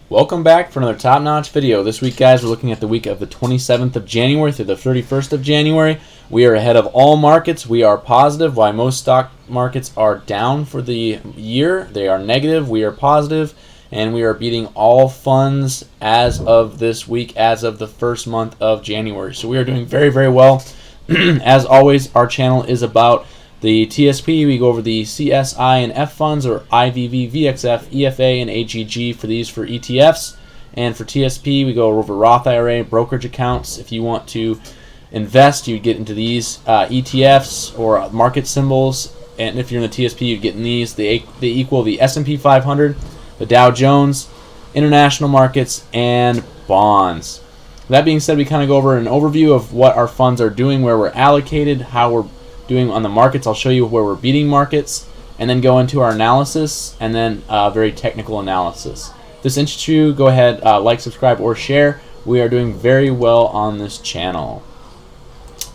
Welcome back for another top-notch video. This week, guys, we're looking at the week of the 27th of January through the 31st of January. We are ahead of all markets. We are positive. While most stock markets are down for the year, they are negative. We are positive, and we are beating all funds as of this week, as of the first month of January. So we are doing very, very well. As always, our channel is about the TSP. We go over the CSI and F funds, or IVV, VXF, EFA, and AGG for these for ETFs. And for TSP, we go over Roth IRA, brokerage accounts. If you want to invest, you get into these ETFs or market symbols. And if you're in the TSP, you get in these. They equal the S&P 500, the Dow Jones, international markets, and bonds. That being said, we kind of go over an overview of what our funds are doing, where we're allocated, how we're doing on the markets. I'll show you where we're beating markets, and then go into our analysis, and then very technical analysis. If this interests you, go ahead, like, subscribe, or share. We are doing very well on this channel.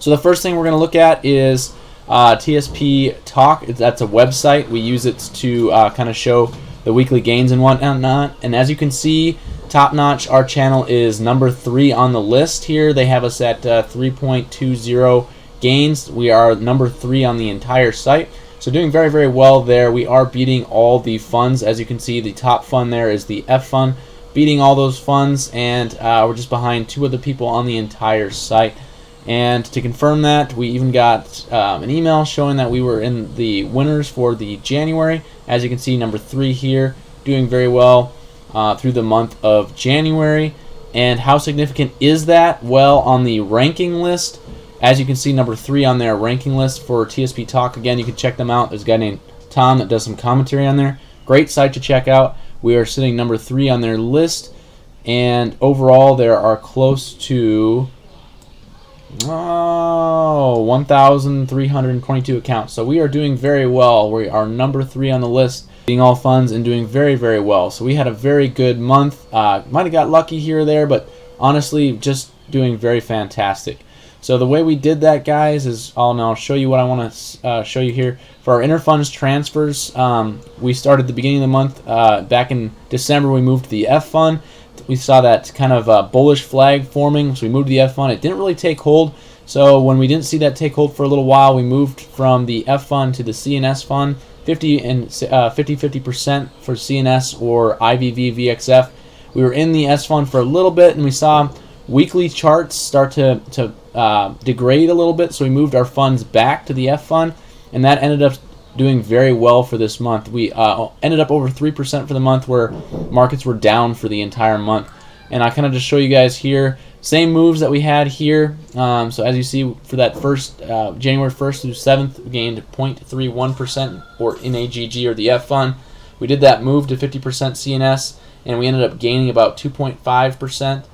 So the first thing we're going to look at is TSP Talk. That's a website. We use it to kind of show the weekly gains and whatnot. And as you can see, top notch, our channel is number 3 on the list here. They have us at 3.20 gains. We are number 3 on the entire site, so doing very, very well there. We are beating all the funds. As you can see, the top fund there is the F fund, beating all those funds, and we're just behind 2 other people on the entire site. And to confirm that, we even got an email showing that we were in the winners for the January. As you can see, number 3 here, doing very well through the month of January. And how significant is that? Well, on the ranking list, as you can see, number 3 on their ranking list for TSP Talk. Again, you can check them out. There's a guy named Tom that does some commentary on there. Great site to check out. We are sitting number 3 on their list, and overall there are close to 1,322 accounts. So we are doing very well. We are number 3 on the list, beating all funds and doing very, very well. So we had a very good month. Might have got lucky here or there, but honestly, just doing very fantastic. So the way we did that, guys, is I'll show you what I want to show you here. For our interfunds transfers, we started at the beginning of the month. Back in December, we moved to the F fund. We saw that kind of bullish flag forming, so we moved to the F fund. It didn't really take hold. So when we didn't see that take hold for a little while, we moved from the F fund to the CNS fund, 50% for CNS or IVV, VXF. We were in the S fund for a little bit, and we saw weekly charts start to degrade a little bit, so we moved our funds back to the F fund, and that ended up doing very well for this month. We ended up over 3% for the month, where markets were down for the entire month. And I kind of just show you guys here, same moves that we had here. So as you see, for that first January 1st through 7th, we gained 0.31% or in AGG or the F fund. We did that move to 50% CNS, and we ended up gaining about 2.5%.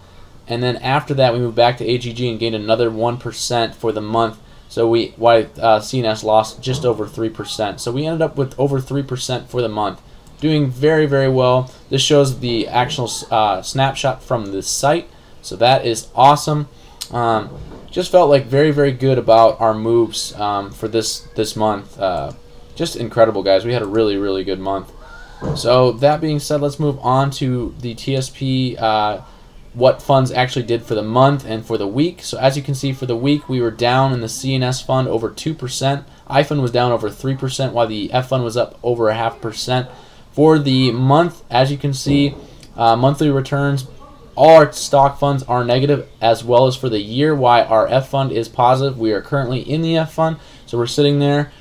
And then after that, we moved back to AGG and gained another 1% for the month. So CNS lost just over 3%. So we ended up with over 3% for the month, doing very, very well. This shows the actual snapshot from the site. So that is awesome. Just felt like very, very good about our moves for this month. Just incredible, guys. We had a really, really good month. So that being said, let's move on to the TSP. What funds actually did for the month and for the week. So as you can see, for the week, we were down in the CNS fund over 2%. I fund was down over 3%, while the F fund was up over 0.5%. For the month, as you can see, monthly returns, all our stock funds are negative, as well as for the year. While our F fund is positive, we are currently in the F fund, so we're sitting there.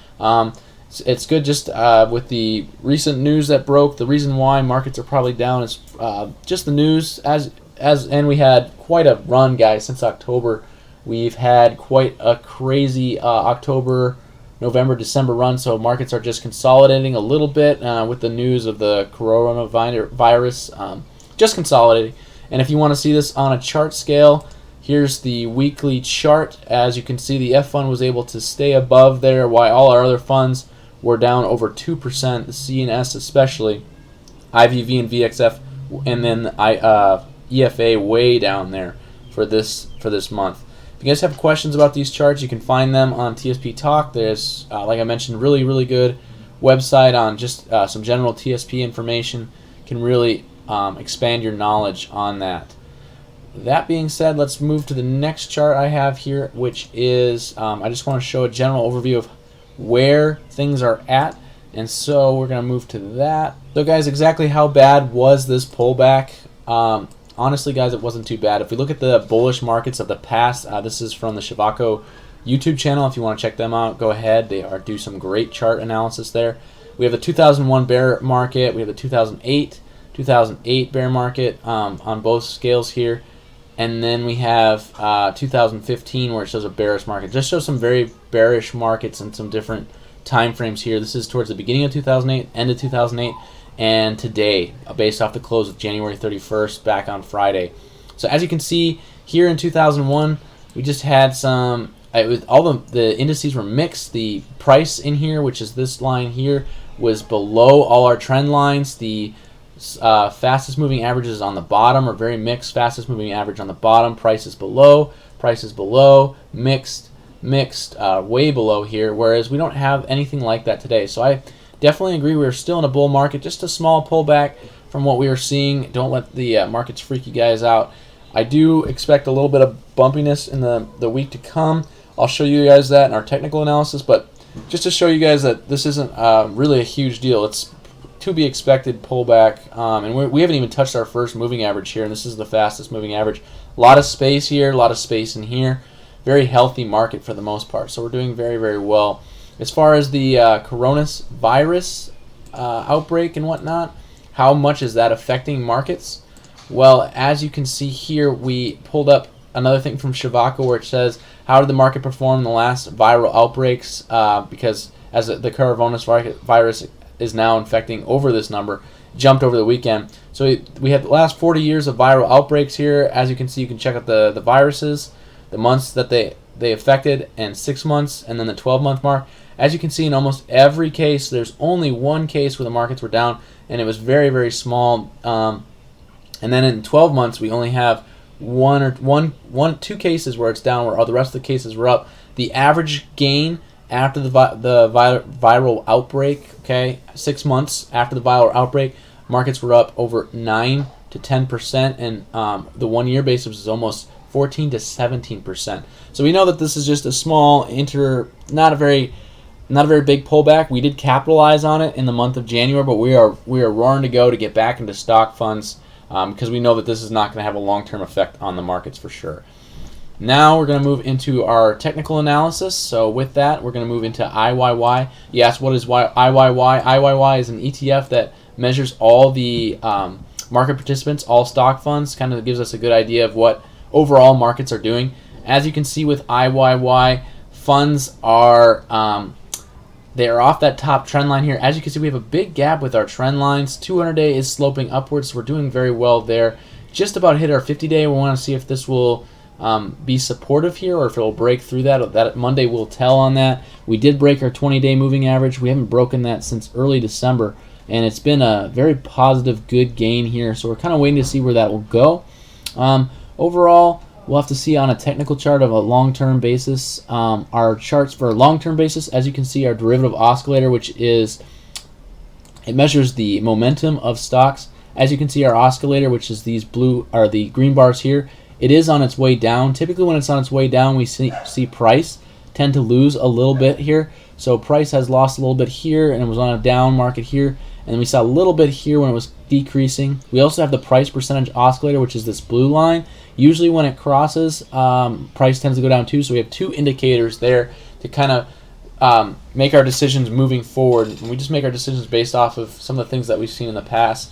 It's good just with the recent news that broke. The reason why markets are probably down is just the news and we had quite a run, guys, since October. We've had quite a crazy October, November, December run, so markets are just consolidating a little bit with the news of the coronavirus, just consolidating. And if you want to see this on a chart scale, here's the weekly chart. As you can see, the F fund was able to stay above there, while all our other funds were down over 2%, the CNS especially, IVV and VXF, and then EFA way down there for this month. If you guys have questions about these charts, you can find them on TSP Talk. There's, like I mentioned, really, really good website on just some general TSP information. Can really expand your knowledge on that. That being said, let's move to the next chart I have here, which is I just want to show a general overview of where things are at. And so we're going to move to that. So guys, exactly how bad was this pullback? Honestly, guys, it wasn't too bad. If we look at the bullish markets of the past, this is from the Ciovacco YouTube channel. If you want to check them out, go ahead. They do some great chart analysis there. We have the 2001 bear market. We have the 2008 bear market on both scales here. And then we have 2015 where it shows a bearish market. Just shows some very bearish markets and some different time frames here. This is towards the beginning of 2008, end of 2008, and today, based off the close of January 31st back on Friday. So as you can see here in 2001, we just had some, all the indices were mixed. The price in here, which is this line here, was below all our trend lines. The fastest moving averages on the bottom are very mixed. Fastest moving average on the bottom, prices below, mixed, way below here, whereas we don't have anything like that today. So I definitely agree we're still in a bull market, just a small pullback from what we were seeing. Don't let the markets freak you guys out. I do expect a little bit of bumpiness in the week to come. I'll show you guys that in our technical analysis, but just to show you guys that this isn't really a huge deal. It's to be expected pullback, and we haven't even touched our first moving average here, and this is the fastest moving average. A lot of space here, a lot of space in here. Very healthy market for the most part, so we're doing very, very well. As far as the coronavirus outbreak and whatnot, how much is that affecting markets? Well, as you can see here, we pulled up another thing from Ciovacco where it says, how did the market perform in the last viral outbreaks? Because as the coronavirus is now infecting over this number, jumped over the weekend. So we had the last 40 years of viral outbreaks here. As you can see, you can check out the viruses, the months that they affected, and 6 months, and then the 12-month mark. As you can see, in almost every case, there's only one case where the markets were down, and it was very, very small. And then in 12 months, we only have two cases where it's down, where all the rest of the cases were up. The average gain after the viral outbreak, okay, 6 months after the viral outbreak, markets were up over 9 to 10%, and the 1 year basis is almost 14 to 17%. So we know that this is just a small not a very big pullback. We did capitalize on it in the month of January, but we are roaring to go to get back into stock funds because we know that this is not going to have a long-term effect on the markets for sure. Now we're going to move into our technical analysis. So with that, we're going to move into IYY. You asked, what is IYY? IYY is an ETF that measures all the market participants, all stock funds, kind of gives us a good idea of what overall markets are doing. As you can see with IYY, funds are they are off that top trend line here. As you can see, we have a big gap with our trend lines. 200-day is sloping upwards, so we're doing very well there. Just about hit our 50-day. We want to see if this will be supportive here or if it will break through that. That Monday will tell on that. We did break our 20-day moving average. We haven't broken that since early December, and it's been a very positive, good gain here. So we're kind of waiting to see where that will go. Overall, we'll have to see on a technical chart of a long-term basis. Our charts for a long-term basis, as you can see, our derivative oscillator, which is, it measures the momentum of stocks. As you can see, our oscillator, which is these blue or the green bars here, it is on its way down. Typically, when it's on its way down, we see price tend to lose a little bit here. So price has lost a little bit here, and it was on a down market here. And we saw a little bit here when it was decreasing. We also have the price percentage oscillator, which is this blue line. Usually when it crosses, price tends to go down too. So we have two indicators there to kind of make our decisions moving forward. And we just make our decisions based off of some of the things that we've seen in the past.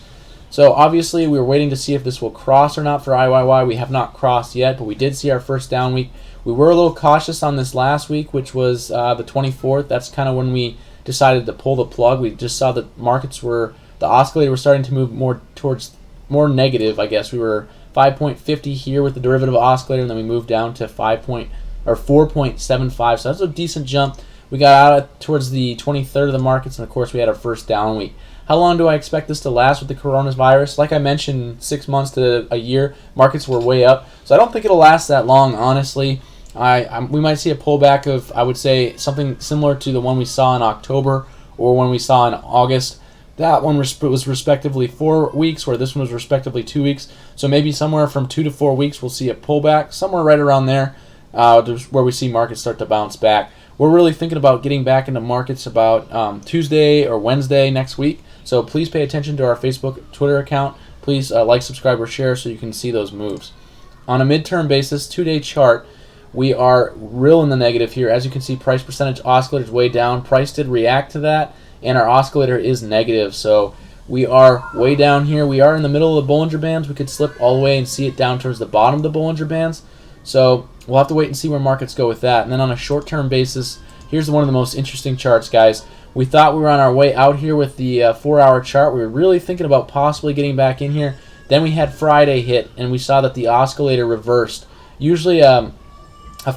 So obviously we were waiting to see if this will cross or not for IYY. We have not crossed yet, but we did see our first down week. We were a little cautious on this last week, which was the 24th. That's kind of when we decided to pull the plug. We just saw that the oscillator was starting to move more negative, I guess. We were 5.50 here with the derivative oscillator, and then we moved down to 4.75. So that's a decent jump. We got out towards the 23rd of the markets, and of course we had our first down week. How long do I expect this to last with the coronavirus? Like I mentioned, 6 months to a year, markets were way up. So I don't think it'll last that long, honestly. We might see a pullback of, I would say, something similar to the one we saw in October or one we saw in August. That one was respectively 4 weeks, where this one was respectively 2 weeks. So maybe somewhere from 2 to 4 weeks we'll see a pullback, somewhere right around there, where we see markets start to bounce back. We're really thinking about getting back into markets about Tuesday or Wednesday next week. So please pay attention to our Facebook, Twitter account. Please like, subscribe, or share so you can see those moves. On a midterm basis, 2-day chart, we are real in the negative here. As you can see, price percentage oscillator is way down. Price did react to that, and our oscillator is negative. So we are way down here. We are in the middle of the Bollinger Bands. We could slip all the way and see it down towards the bottom of the Bollinger Bands. So we'll have to wait and see where markets go with that. And then on a short-term basis, here's one of the most interesting charts, guys. We thought we were on our way out here with the 4-hour chart. We were really thinking about possibly getting back in here. Then we had Friday hit, and we saw that the oscillator reversed. Usually a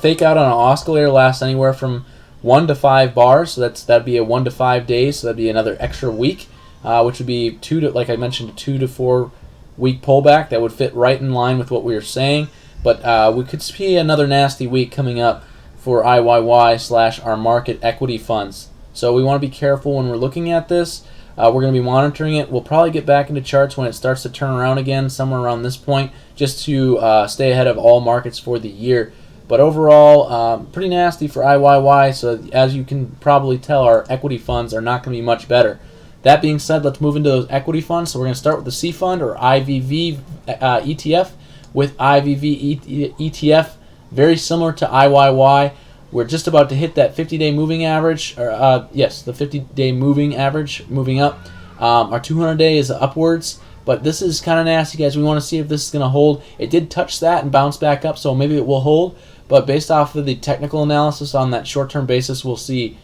fake out on an oscillator lasts anywhere from 1 to 5 bars. So that'd be a 1 to 5 days. So that'd be another extra week, which would be like I mentioned, a 2 to 4 week pullback. That would fit right in line with what we were saying. But we could see another nasty week coming up for IYY / our market equity funds. So we want to be careful when we're looking at this. We're going to be monitoring it. We'll probably get back into charts when it starts to turn around again, somewhere around this point, just to stay ahead of all markets for the year. But overall, pretty nasty for IYY. So as you can probably tell, our equity funds are not going to be much better. That being said, let's move into those equity funds. So we're going to start with the C fund or IVV ETF. With IVV ETF, very similar to IYY. We're just about to hit that 50-day moving average. Yes, the 50-day moving average, moving up. Our 200-day is upwards, but this is kind of nasty, guys. We want to see if this is going to hold. It did touch that and bounce back up, so maybe it will hold. But based off of the technical analysis on that short-term basis, we'll see.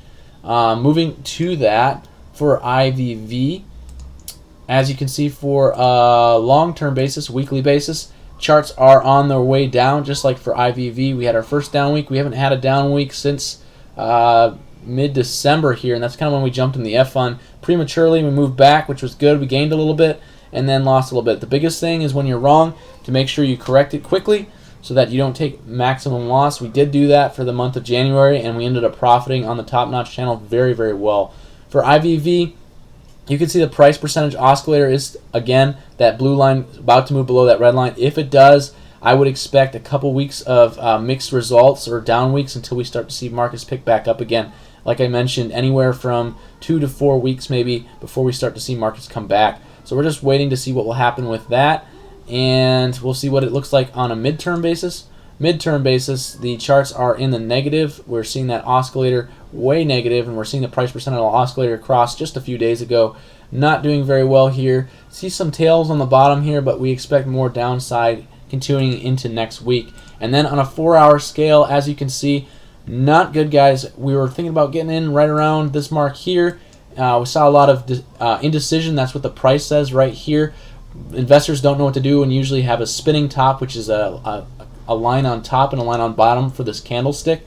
Moving to that for IVV, as you can see for a long-term basis, weekly basis, charts are on their way down, just like for IVV. We had our first down week. We haven't had a down week since mid-December here, and that's kind of when we jumped in the F fund prematurely. We moved back, which was good. We gained a little bit and then lost a little bit. The biggest thing is when you're wrong, to make sure you correct it quickly so that you don't take maximum loss. We did do that for the month of January, and we ended up profiting on the top-notch channel very, very well. For IVV, you can see the price percentage oscillator is, again, that blue line about to move below that red line. If it does, I would expect a couple weeks of mixed results or down weeks until we start to see markets pick back up again. Like I mentioned, anywhere from 2 to 4 weeks maybe before we start to see markets come back. So we're just waiting to see what will happen with that, and we'll see what it looks like on a midterm basis. Midterm basis, the charts are in the negative. We're seeing that oscillator way negative, and we're seeing the price percentile oscillator cross just a few days ago. Not doing very well here. See some tails on the bottom here, but we expect more downside continuing into next week. And then on a 4-hour scale, as you can see, not good, guys. We were thinking about getting in right around this mark here. We saw a lot of indecision. That's what the price says right here. Investors don't know what to do and usually have a spinning top, which is a line on top and a line on bottom for this candlestick.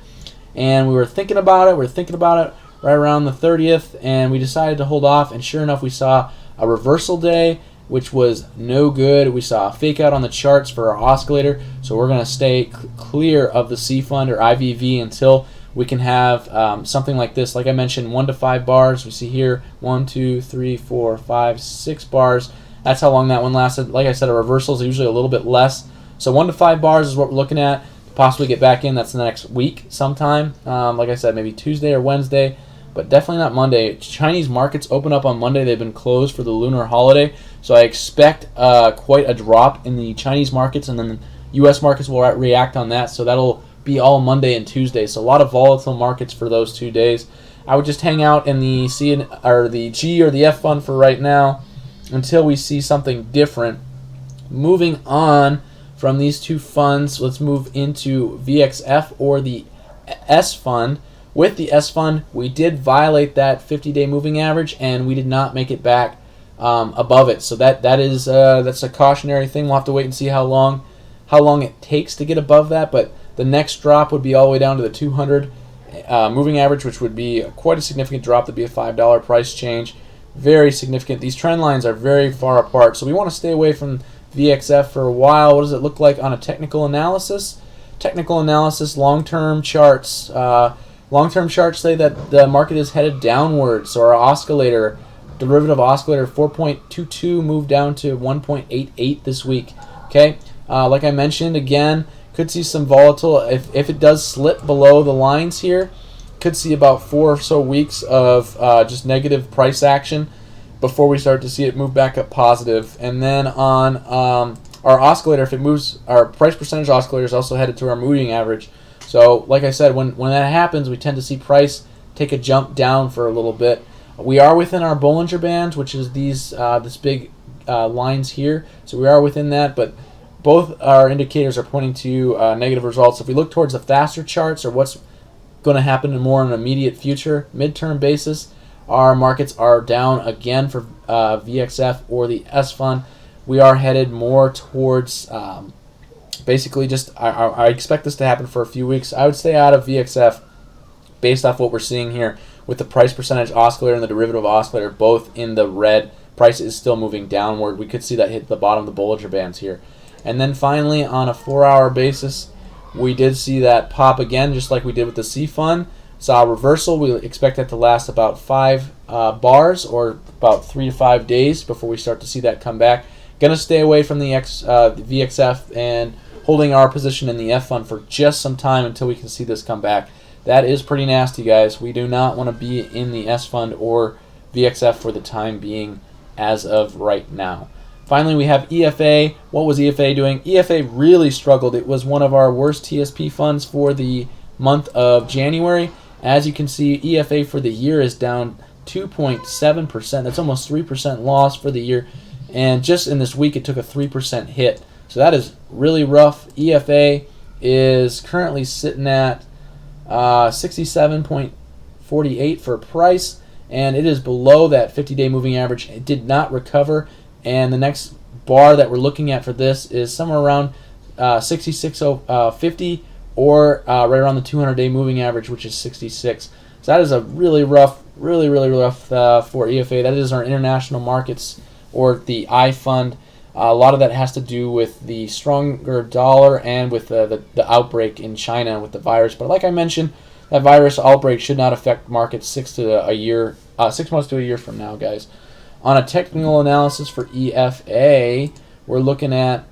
And we were thinking about it. Right around the 30th, and we decided to hold off, and sure enough, we saw a reversal day, which was no good. We saw a fake out on the charts for our oscillator, so we're going to stay clear of the C fund or IVV until we can have something like this. Like I mentioned, 1 to 5 bars. We see here 1, 2, 3, 4, 5, 6 bars. That's how long that one lasted. Like I said, a reversal is usually a little bit less. So 1 to 5 bars is what we're looking at. Possibly get back in. That's the next week sometime. Like I said, maybe Tuesday or Wednesday, but definitely not Monday. Chinese markets open up on Monday. They've been closed for the lunar holiday, so I expect quite a drop in the Chinese markets, and then the U.S. markets will react on that, so that'll be all Monday and Tuesday. So a lot of volatile markets for those 2 days. I would just hang out in the the G or the F fund for right now until we see something different. Moving on from these two funds, let's move into VXF or the S fund. With the S fund, we did violate that 50-day moving average, and we did not make it back above it. So that's a cautionary thing. We'll have to wait and see how long it takes to get above that. But the next drop would be all the way down to the 200 moving average, which would be quite a significant drop. That'd be a $5 price change. Very significant. These trend lines are very far apart, so we want to stay away from VXF for a while. What does it look like on a technical analysis? Technical analysis, long-term charts. Long-term charts say that the market is headed downwards, so our oscillator derivative oscillator 4.22 moved down to 1.88 this week. Okay, like I mentioned, again, could see some volatile. If it does slip below the lines here, could see about 4 or so weeks of just negative price action before we start to see it move back up positive. And then on our oscillator, if it moves, our price percentage oscillator is also headed to our moving average. So like I said, when that happens, we tend to see price take a jump down for a little bit. We are within our Bollinger Bands, which is these this big lines here. So we are within that, but both our indicators are pointing to negative results. If we look towards the faster charts, or what's going to happen in more an immediate future, midterm basis, our markets are down again for VXF or the S fund. We are headed more towards basically just, I expect this to happen for a few weeks. I would stay out of VXF based off what we're seeing here with the price percentage oscillator and the derivative oscillator both in the red. Price is still moving downward. We could see that hit the bottom of the Bollinger Bands here. And then finally, on a 4-hour basis, we did see that pop again, just like we did with the C fund. Saw a reversal. We expect that to last about 5 bars, or about 3 to 5 days before we start to see that come back. Going to stay away from the VXF and holding our position in the F fund for just some time until we can see this come back. That is pretty nasty, guys. We do not want to be in the S fund or VXF for the time being as of right now. Finally, we have EFA. What was EFA doing? EFA really struggled. It was one of our worst TSP funds for the month of January. As you can see, EFA for the year is down 2.7%. That's almost 3% loss for the year. And just in this week, it took a 3% hit. So that is really rough. EFA is currently sitting at 67.48 for price, and it is below that 50-day moving average. It did not recover, and the next bar that we're looking at for this is somewhere around 66.50 or right around the 200-day moving average, which is 66. So that is a really rough for EFA. That is our international markets, or the I fund. A lot of that has to do with the stronger dollar and with the outbreak in China with the virus. But like I mentioned, that virus outbreak should not affect markets 6 months to a year from now, guys. On a technical analysis for EFA, we're looking at,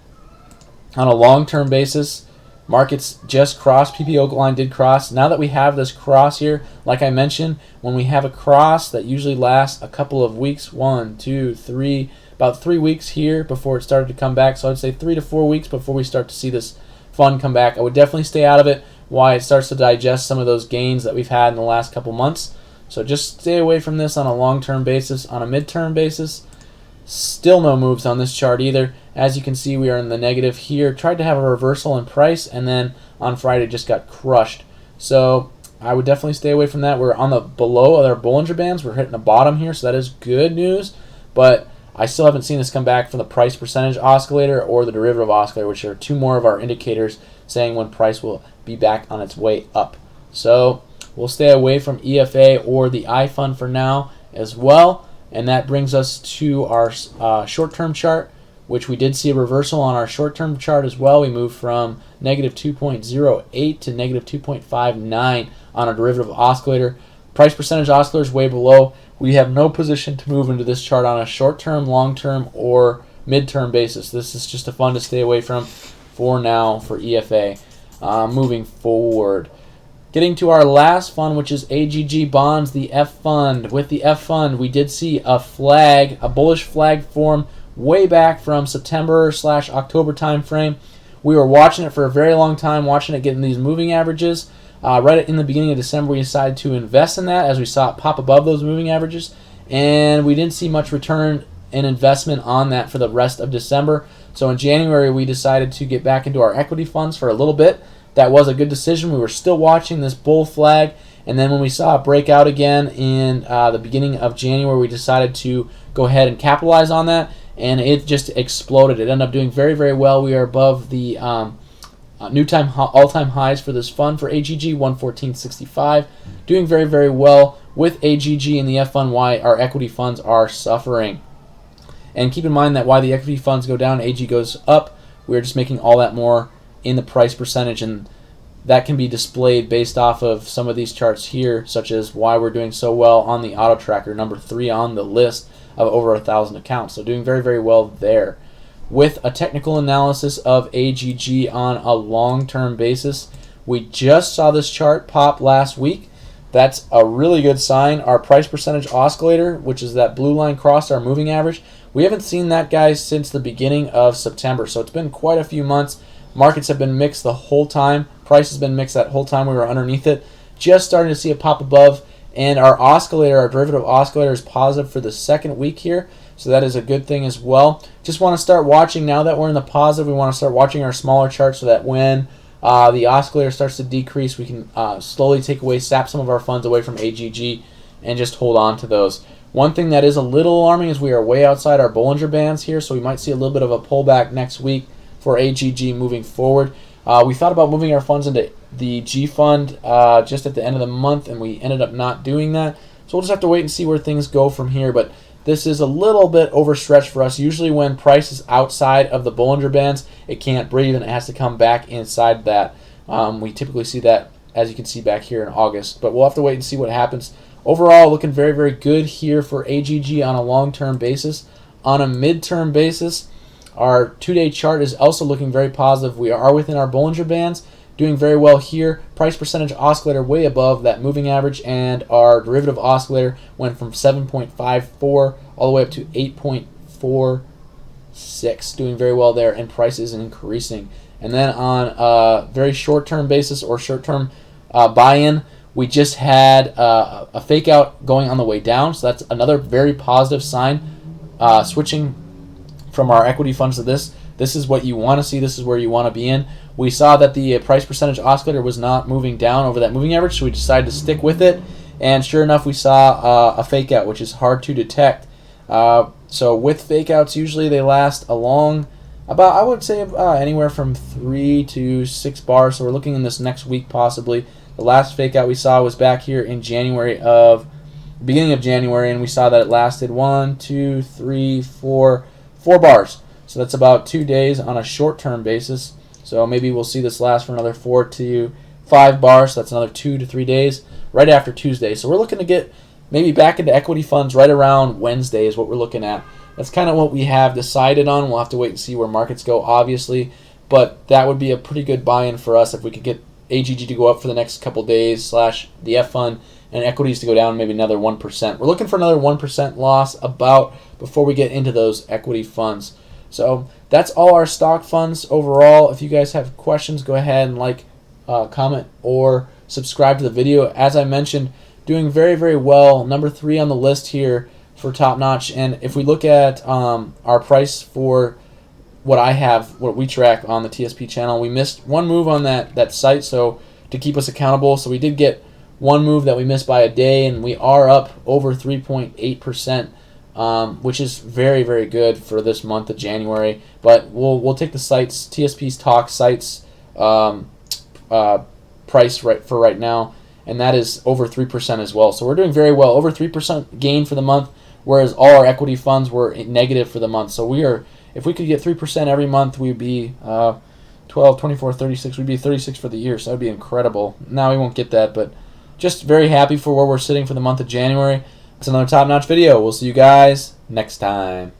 on a long-term basis, markets just crossed. PPO line did cross. Now that we have this cross here, like I mentioned, when we have a cross that usually lasts a couple of weeks, 1, 2, 3, about 3 weeks here before it started to come back. So I'd say 3 to 4 weeks before we start to see this fund come back. I would definitely stay out of it while it starts to digest some of those gains that we've had in the last couple months. So just stay away from this on a long-term basis. On a mid-term basis, still no moves on this chart either. As you can see, we are in the negative here. Tried to have a reversal in price, and then on Friday just got crushed. So I would definitely stay away from that. We're on the below of our Bollinger Bands. We're hitting the bottom here, so that is good news. But I still haven't seen this come back from the price percentage oscillator or the derivative oscillator, which are 2 more of our indicators saying when price will be back on its way up. So we'll stay away from EFA or the I fund for now as well. And that brings us to our short-term chart, which we did see a reversal on our short-term chart as well. We moved from negative 2.08 to negative 2.59 on a derivative oscillator. Price percentage oscillator is way below. We have no position to move into this chart on a short-term, long-term, or mid-term basis. This is just a fund to stay away from for now for EFA. Moving forward, getting to our last fund, which is AGG bonds, the F fund. With the F fund, we did see a flag, a bullish flag form way back from September/October time frame. We were watching it for a very long time, watching it getting these moving averages. Right in the beginning of December, we decided to invest in that as we saw it pop above those moving averages, and we didn't see much return in investment on that for the rest of December. So in January, we decided to get back into our equity funds for a little bit. That was a good decision. We were still watching this bull flag, and then when we saw it break out again in the beginning of January, we decided to go ahead and capitalize on that, and it just exploded. It ended up doing very, very well. We are above the all-time highs for this fund for AGG, 114.65. Doing very, very well with AGG and the F fund, why our equity funds are suffering. And keep in mind that why the equity funds go down, AG goes up. We're just making all that more in the price percentage, and that can be displayed based off of some of these charts here, such as why we're doing so well on the auto tracker, number 3 on the list. of over 1,000 accounts. So doing very, very well there. With a technical analysis of AGG on a long-term basis, we just saw this chart pop last week. That's a really good sign. Our price percentage oscillator, which is that blue line crossed our moving average, we haven't seen that, guys, since the beginning of September. So it's been quite a few months. Markets have been mixed the whole time. Price has been mixed that whole time we were underneath it. Just starting to see it pop above. And our oscillator, our derivative oscillator, is positive for the second week here. So that is a good thing as well. Just want to start watching, now that we're in the positive, we want to start watching our smaller charts so that when the oscillator starts to decrease, we can slowly sap some of our funds away from AGG and just hold on to those. One thing that is a little alarming is we are way outside our Bollinger Bands here, so we might see a little bit of a pullback next week for AGG moving forward. We thought about moving our funds into the G Fund just at the end of the month, and we ended up not doing that. So we'll just have to wait and see where things go from here. But this is a little bit overstretched for us. Usually when price is outside of the Bollinger Bands, it can't breathe and it has to come back inside that. We typically see that, as you can see back here in August. But we'll have to wait and see what happens. Overall, looking very, very good here for AGG on a long-term basis. On a mid-term basis, our 2-day chart is also looking very positive. We are within our Bollinger Bands, doing very well here. Price percentage oscillator way above that moving average, and our derivative oscillator went from 7.54 all the way up to 8.46, doing very well there, and price is increasing. And then on a very short-term basis or short-term buy-in, we just had a fake out going on the way down, so that's another very positive sign. Switching from our equity funds to this is what you want to see. This is where you want to be in. We saw that the price percentage oscillator was not moving down over that moving average, so we decided to stick with it. And sure enough, we saw a fake out, which is hard to detect. So with fake outs, usually they last along about, I would say, anywhere from 3 to 6 bars. So we're looking in this next week possibly. The last fake out we saw was back here in beginning of January, and we saw that it lasted 4 bars. So that's about 2 days on a short-term basis. So maybe we'll see this last for another 4 to 5 bars. So that's another 2 to 3 days right after Tuesday. So we're looking to get maybe back into equity funds right around Wednesday is what we're looking at. That's kind of what we have decided on. We'll have to wait and see where markets go, obviously. But that would be a pretty good buy-in for us if we could get AGG to go up for the next couple days / the F fund, and equities to go down maybe another 1%. We're looking for another 1% loss about before we get into those equity funds. So that's all our stock funds overall. If you guys have questions, go ahead and comment, or subscribe to the video. As I mentioned, doing very, very well. Number 3 on the list here for top notch. And if we look at our price for what we track on the TSP channel, we missed one move on that site, so to keep us accountable. So we did get one move that we missed by a day, and we are up over 3.8%, which is very, very good for this month of January. But we'll take the sites, TSP's talk sites price for right now, and that is over 3% as well. So we're doing very well, over 3% gain for the month, whereas all our equity funds were negative for the month. So if we could get 3% every month, we'd be 12, 24, 36. We'd be 36 for the year, so that would be incredible. Now we won't get that, but just very happy for where we're sitting for the month of January. It's another top-notch video. We'll see you guys next time.